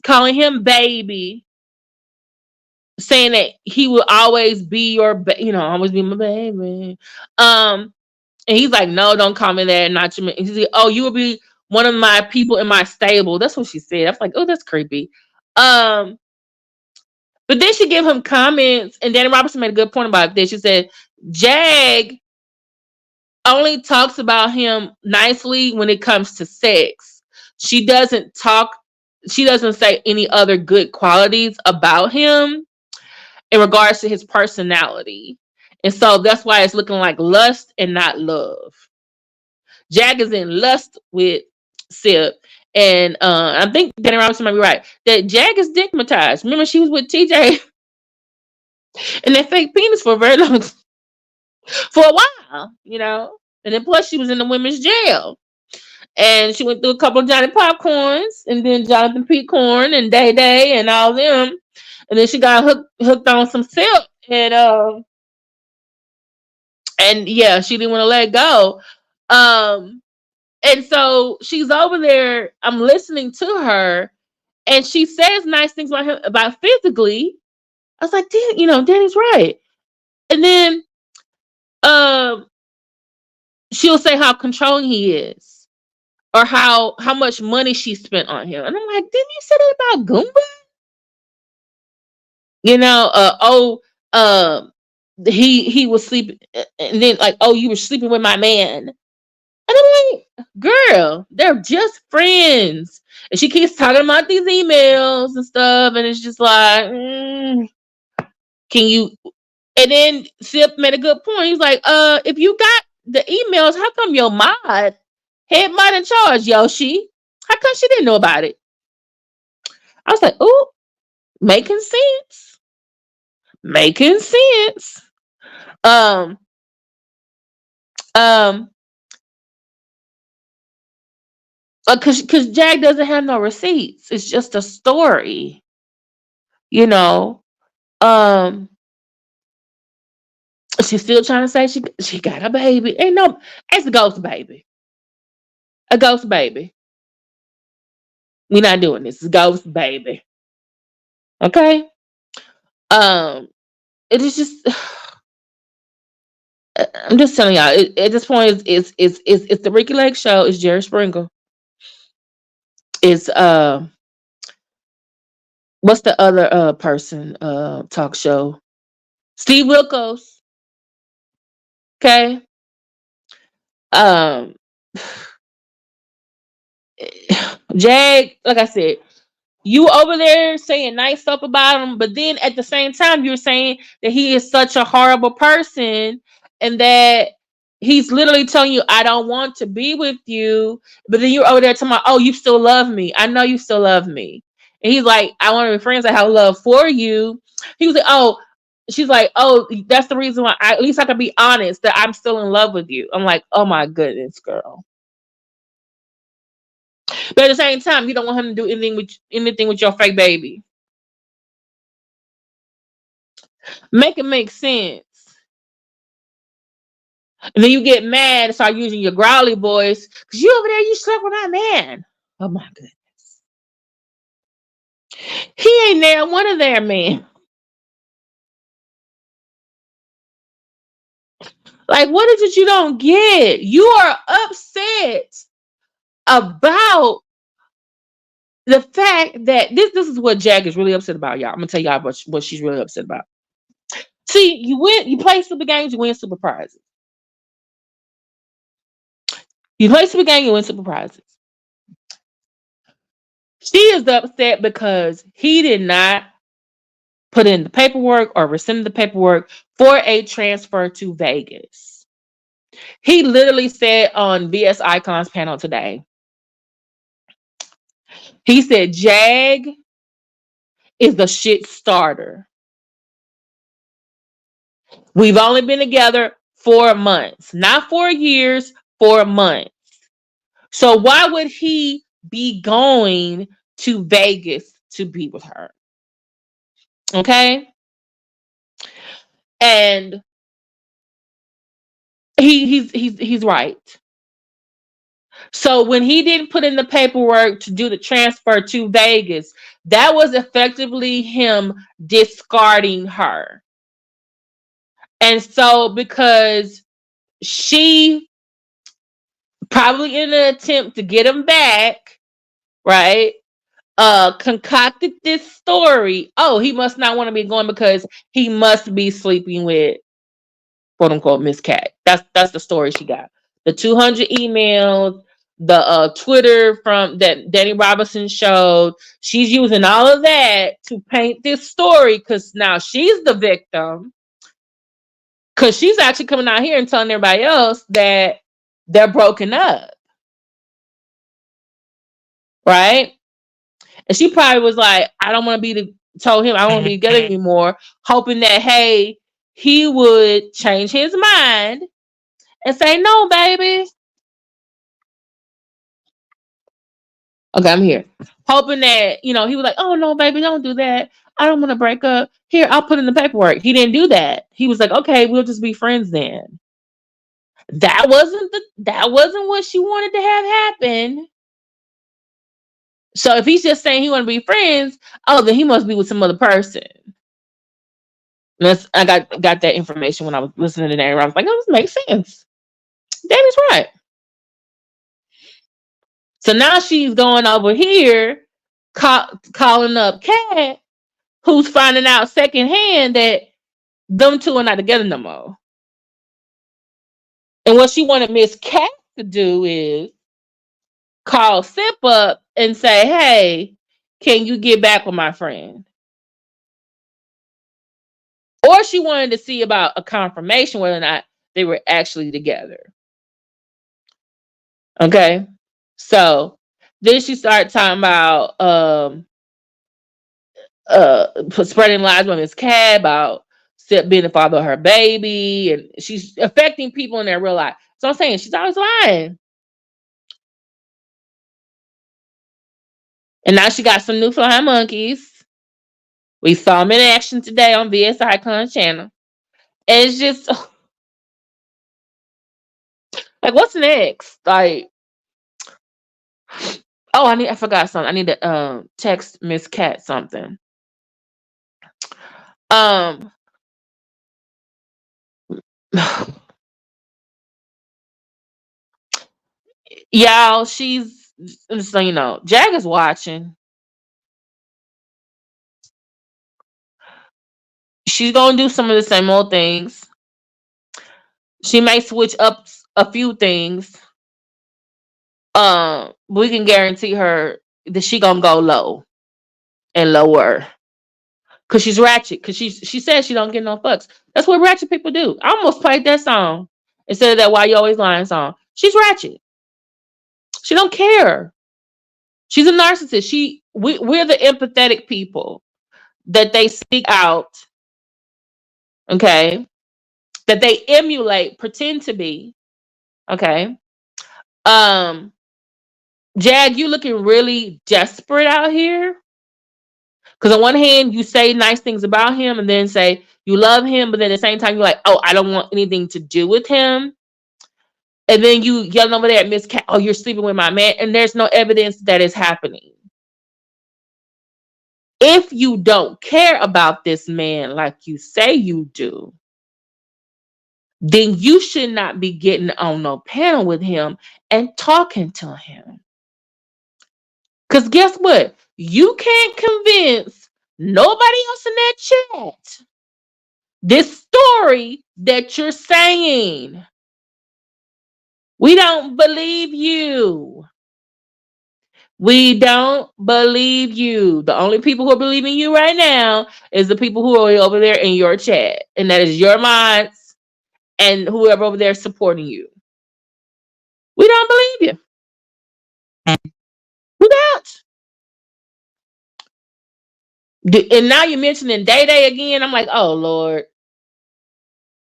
calling him baby, saying that he will always be always be my baby. And he's like, no, don't call me that. Not your man. He's like, oh, you will be one of my people in my stable. That's what she said. I was like, oh, that's creepy. But then she gave him comments, and Danny Robertson made a good point about this. She said, Jag only talks about him nicely when it comes to sex. She doesn't say any other good qualities about him in regards to his personality. And so that's why it's looking like lust and not love. Jag is in lust with Sipp. And I think Danny Robinson might be right that Jag is stigmatized. Remember, she was with TJ and that fake penis for a very long for a while, And then plus she was in the women's jail. And she went through a couple of Johnny Popcorns and then Jonathan P. Corn and Day Day and all them. And then she got hooked on some Sipp and yeah, she didn't want to let go. And so she's over there. I'm listening to her, and she says nice things about him, about physically. I was like, Danny's right. And then she'll say how controlling he is, or how much money she spent on him. And I'm like, didn't you say that about Goomba? He was sleeping, and then like, oh, you were sleeping with my man. And I'm like, girl, they're just friends. And she keeps talking about these emails and stuff. And it's just like, can you? And then Sipp made a good point. He's like, if you got the emails, how come your head mod in charge, Yoshi? How come she didn't know about it? I was like, oh, making sense. Making sense. Because Jag doesn't have no receipts. It's just a story. She's still trying to say she got a baby. It's a ghost baby. A ghost baby. We're not doing this. It's a ghost baby. Okay? It is just I'm just telling y'all, at this point it's the Ricky Lake show, it's Jerry Springer. It's what's the other person talk show? Steve Wilkos. Okay. Jag, like I said, you over there saying nice stuff about him, but then at the same time you're saying that he is such a horrible person and that he's literally telling you, I don't want to be with you. But then you're over there talking about, oh, you still love me. I know you still love me. And he's like, I want to be friends. I have love for you. He was like, oh, she's like, oh, that's the reason why at least I can be honest that I'm still in love with you. I'm like, oh my goodness, girl. But at the same time, you don't want him to do anything with your fake baby. Make it make sense. And then you get mad and start using your growly voice because you over there, you slept with my man. Oh my goodness. He ain't there, one of their men. Like, what is it you don't get? You are upset about the fact that this is what Jag is really upset about, y'all. I'm gonna tell y'all what she's really upset about. See, you play super games, you win super prizes. You play super game, you win super prizes. She is upset because he did not put in the paperwork or rescind the paperwork for a transfer to Vegas. He literally said on VS Icon's panel today, he said Jag is the shit starter. We've only been together 4 months, not 4 years, 4 months. So why would he be going to Vegas to be with her? Okay? And he's right. So when he didn't put in the paperwork to do the transfer to Vegas, that was effectively him discarding her. And so because she probably in an attempt to get him back, right? Concocted this story. Oh, he must not want to be going because he must be sleeping with quote unquote Miss Cat. That's the story she got. The 200 emails, the Twitter from that Danny Robinson showed. She's using all of that to paint this story because now she's the victim. Because she's actually coming out here and telling everybody else that they're broken up. Right? And she probably was like, I don't want to told him I don't want to be together anymore, hoping that, hey, he would change his mind and say, no, baby. Okay, I'm here. Hoping that, he was like, oh, no, baby, don't do that. I don't want to break up. Here, I'll put in the paperwork. He didn't do that. He was like, okay, we'll just be friends then. That wasn't what she wanted to have happen. So if he's just saying he want to be friends, oh, then he must be with some other person. I got that information when I was listening to Danny. I was like, oh, this makes sense. Danny's right. So now she's going over here, calling up Kat, who's finding out secondhand that them two are not together no more. And what she wanted Miss Kat to do is call Sipp up and say, hey, can you get back with my friend? Or she wanted to see about a confirmation whether or not they were actually together. Okay. So then she started talking about spreading lies about Miss Cat, about Sipp being the father of her baby, and she's affecting people in their real life. So I'm saying she's always lying. And now she got some new flying monkeys. We saw them in action today on VS Icon channel. And it's just like, what's next? Like, oh, I forgot something. I need to text Miss Cat something. Y'all, she's just so you know, Jag is watching. She's gonna do some of the same old things. She may switch up a few things. We can guarantee her that she gonna go low and lower. Cause she's ratchet. Cause she says she don't get no fucks. That's what ratchet people do. I almost played that song instead of that Why You Always Lying song. She's ratchet. She don't care. She's a narcissist. We're the empathetic people that they speak out. Okay. That they emulate, pretend to be. Okay. Jag, you looking really desperate out here. Because on one hand, you say nice things about him and then say you love him, but then at the same time, you're like, oh, I don't want anything to do with him. And then you yelling over there at Miss Cat, oh, you're sleeping with my man. And there's no evidence that is happening. If you don't care about this man like you say you do, then you should not be getting on no panel with him and talking to him. Because guess what? You can't convince nobody else in that chat this story that you're saying. We don't believe you. We don't believe you. The only people who are believing you right now is the people who are over there in your chat. And that is your mods and whoever over there supporting you. We don't believe you. We don't. And now you're mentioning Day Day again. I'm like, oh Lord.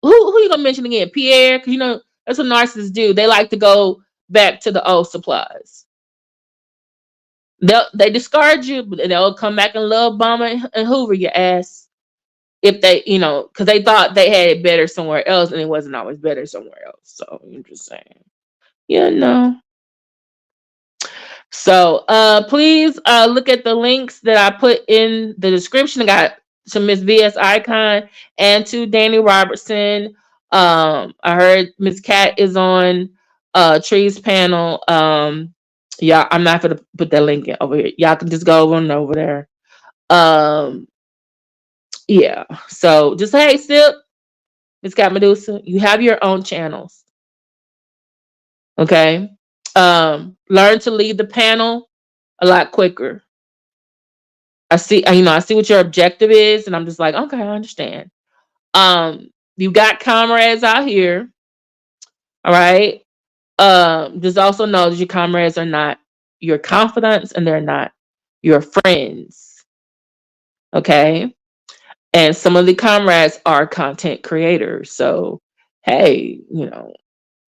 Who you gonna mention again? Pierre? Because you know that's what narcissists do. They like to go back to the old supplies. They discard you, but they'll come back and love bomb and hoover your ass if they, because they thought they had it better somewhere else, and it wasn't always better somewhere else. So I'm just saying, So please look at the links that I put in the description. I got to Miss VS Icon and to Danny Robertson. I heard Miss Cat is on Tree's panel. Yeah, I'm not gonna put that link in over here. Y'all can just go over and over there. Um, yeah. So just hey, Sip, MsKatMedusa, you have your own channels. Okay. Learn to lead the panel a lot quicker. I see, I see what your objective is, and I'm just like, okay, I understand. You got comrades out here, all right. Just also know that your comrades are not your confidants, and they're not your friends, okay. And some of the comrades are content creators, so hey,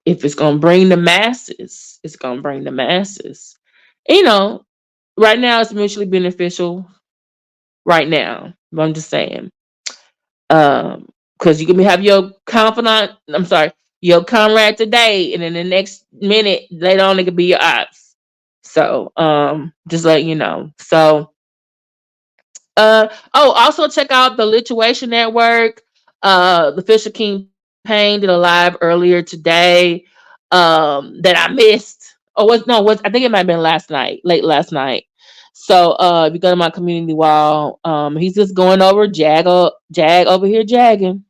if it's gonna bring the masses, it's gonna bring the masses. You know, right now it's mutually beneficial. Right now, I'm just saying. Because you can have your confidant, I'm sorry, your comrade today, and in the next minute later on, it could be your ops. So, just let you know. So, also check out the Lituation Network. The Fisher King Payne did a live earlier today. That I missed. Oh, I think it might have been last night, late last night. So, if you go to my community wall, he's just going over Jag over here jagging.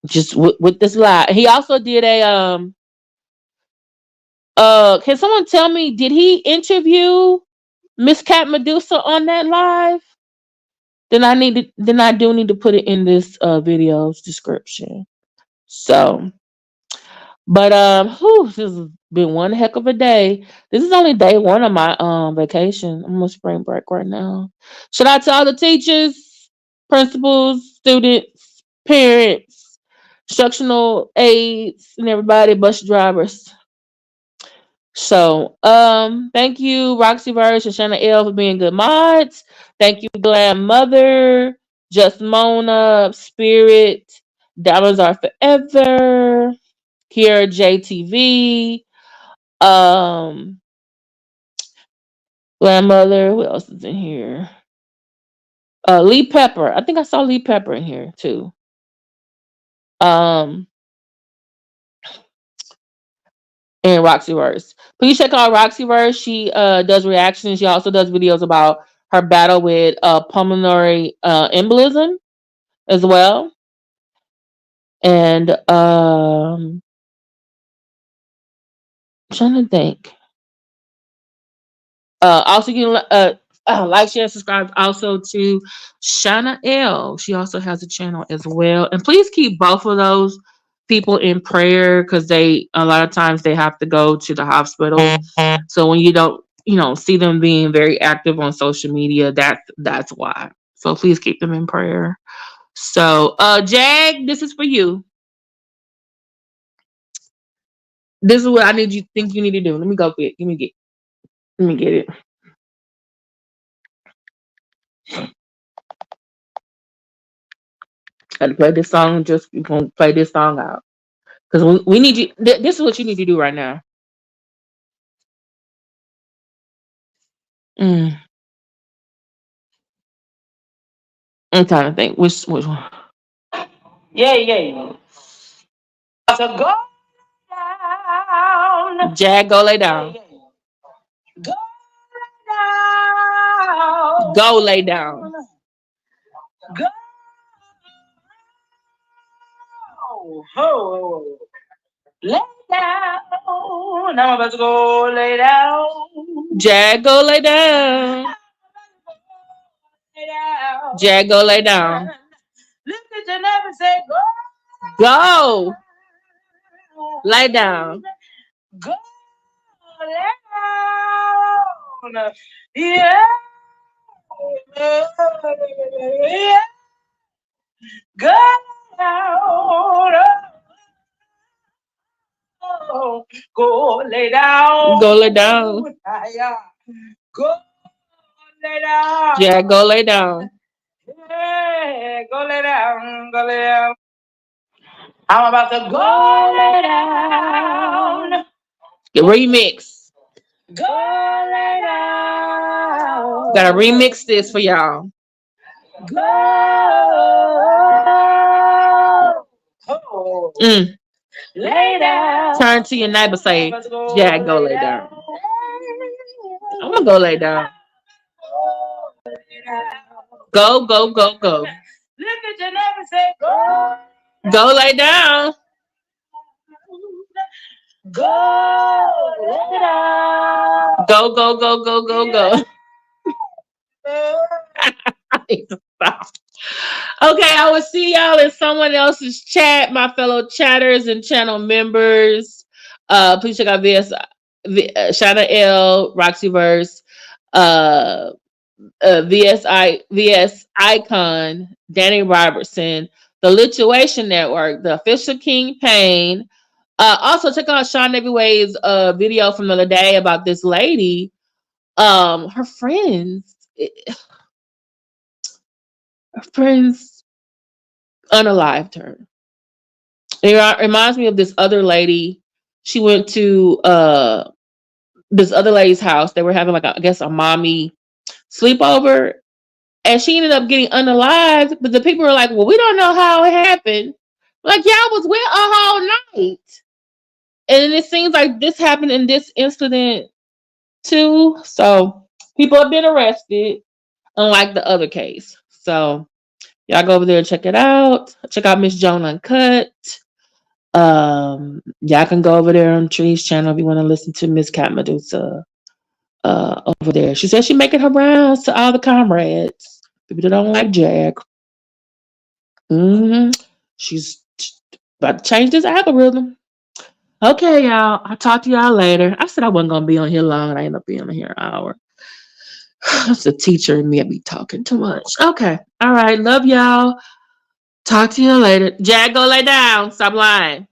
Just with this lie. He also did a can someone tell me, did he interview MsKatMedusa on that live? Then I do need to put it in this video's description. So, but this has been one heck of a day. This is only day one of my vacation. I'm on spring break right now. Should I tell the teachers, principals, students, parents, instructional aides, and everybody, bus drivers? So, thank you, Roxy Verse and Shanna L for being good mods. Thank you, Glad Mother, Just Mona, Spirit, Diamonds Are Forever, Kiera JTV, um, Glad Mother. Who else is in here? Lee Pepper. I think I saw Lee Pepper in here too. Um, and Roxyverse. Please check out Roxyverse. She does reactions. She also does videos about her battle with pulmonary embolism as well. And I'm trying to think. Also, you can like, share, subscribe also to Shana L. She also has a channel as well. And please keep both of those people in prayer, because a lot of times they have to go to the hospital. So when you don't, see them being very active on social media, that's why. So please keep them in prayer. So, Jag, this is for you. This is what I need you think you need to do. Let me go get. Let me get it. Got to play this song. Just you gonna play this song out, because we need you. This is what you need to do right now. Mm, I'm trying to think which one. Yeah, yeah. So go down. Jag, go lay down. Go down. Go lay down. Go. Oh. Lay down. Now I'm about to go lay down. Jag, go lay down. Jag, go lay down. Look at your neighbor and say, go. Go. Lay down. Go lay down. Yeah. Yeah. Go down. Go lay down. Go lay down. Go lay down. Yeah, go lay down. Yeah, go lay down. Go lay down. I'm about to go lay down. Remix. Go lay down. Gotta remix this for y'all. Go. Oh. Lay down. Turn to your neighbor, say, "Jag, go lay down." I'm gonna go lay down. Go, go, go, go. Look at your neighbor, say, go. Go lay down. Go lay down. Go, go, go, go, go, go. Stop. Okay, I will see y'all in someone else's chat, my fellow chatters and channel members. Please check out Shana L, Roxyverse, VS Icon, Danny Robertson, the Lituation Network, the Official King Payne. Also check out Sean Everyway's video from the other day about this lady. Her friends unalived her. It reminds me of this other lady. She went to this other lady's house. They were having like I guess a mommy sleepover, and she ended up getting unalived. But the people were like, "Well, we don't know how it happened." Like, y'all was with a whole night, and it seems like this happened in this incident too. So people have been arrested, unlike the other case. So y'all go over there and check it out. Check out Miss Joan Uncut. Y'all can go over there on Tree's channel if you want to listen to MsKatMedusa over there. She says she's making her rounds to all the comrades. People that don't like Jag. She's about to change this algorithm. Okay, y'all. I'll talk to y'all later. I said I wasn't gonna be on here long, and I ended up being on here an hour. That's the teacher and me. I be talking too much. Okay. All right. Love y'all. Talk to you later. Jag, go lay down. Stop lying.